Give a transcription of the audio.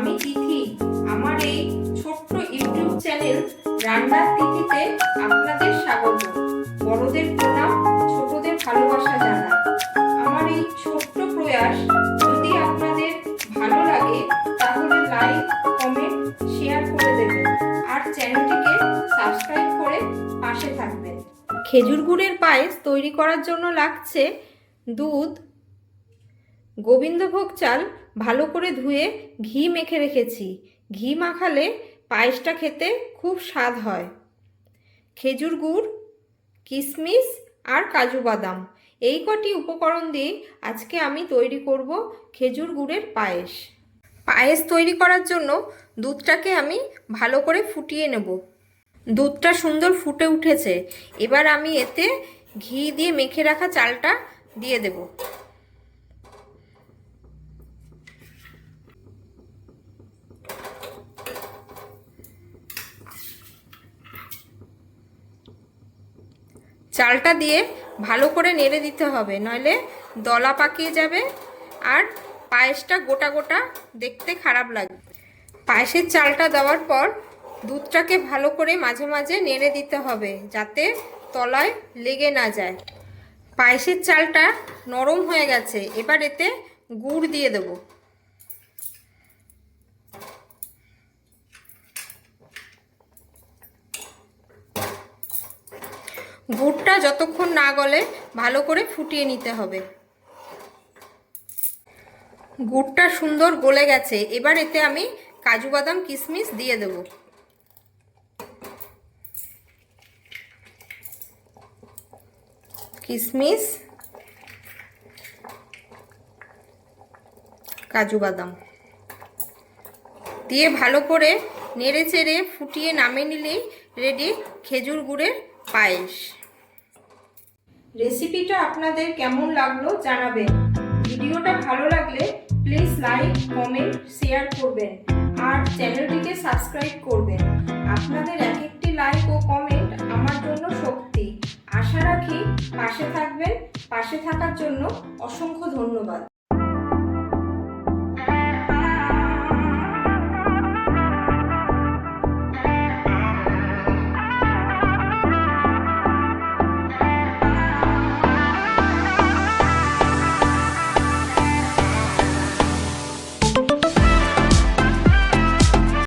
আমি তিথি। আমার এই ছোট্ট ইউটিউব চ্যানেল রান্নার তিথিতে আপনাদের স্বাগত। বড়দের প্রণাম, ছোটদের ভালোবাসা জানাই। আমার এই ছোট্ট প্রয়াস যদি আপনাদের ভালো লাগে তাহলে লাইক, কমেন্ট, শেয়ার করে দেবেন আর চ্যানেলটিকে সাবস্ক্রাইব করে পাশে থাকবেন। খেজুর গুড়ের পায়েস তৈরি করার জন্য লাগছে দুধ, গোবিন্দভোগ চাল ভালো করে ধুয়ে ঘি মেখে রেখেছি। ঘি মাখালে পায়েসটা খেতে খুব স্বাদ হয়। খেজুর গুড়, কিশমিশ আর কাজু বাদাম, এই কটি উপকরণ দিয়ে আজকে আমি তৈরি করব খেজুর গুড়ের পায়েস। পায়েস তৈরি করার জন্য দুধটাকে আমি ভালো করে ফুটিয়ে নেব। দুধটা সুন্দর ফুটে উঠেছে। এবার আমি এতে ঘি দিয়ে মেখে রাখা চালটা দিয়ে দেব। চালটা দিয়ে ভালো করে নেড়ে দিতে হবে, নইলে দলা পাকিয়ে যাবে আর পায়েসটা গোটা গোটা দেখতে খারাপ লাগবে। পায়েসের চালটা দেওয়ার পর দুধটাকে ভালো করে মাঝে মাঝে নেড়ে দিতে হবে যাতে তলায় লেগে না যায়। পায়েসের চালটা নরম হয়ে গেছে। এবার এতে গুড় দিয়ে দেব। গুড়টা যতক্ষণ না গলে ভালো করে ফুটিয়ে নিতে হবে। গুড়টা সুন্দর গলে গেছে। এবার এতে আমি কাজু বাদাম কিশমিশ দিয়ে দেব। কিশমিশ, কাজু বাদাম দিয়ে ভালো করে নেড়ে চেড়ে ফুটিয়ে নামিয়ে নিলেই রেডি খেজুর গুড়ের পায়েস। রেসিপিটা আপনাদের কেমন লাগলো জানাবেন। ভিডিওটা ভালো লাগলে প্লিজ লাইক, কমেন্ট, শেয়ার করবেন আর চ্যানেলটিকে সাবস্ক্রাইব করবেন। আপনাদের এক একটি লাইক ও কমেন্ট আমার জন্য শক্তি। আশা রাখি পাশে থাকবেন। পাশে থাকার জন্য অসংখ্য ধন্যবাদ।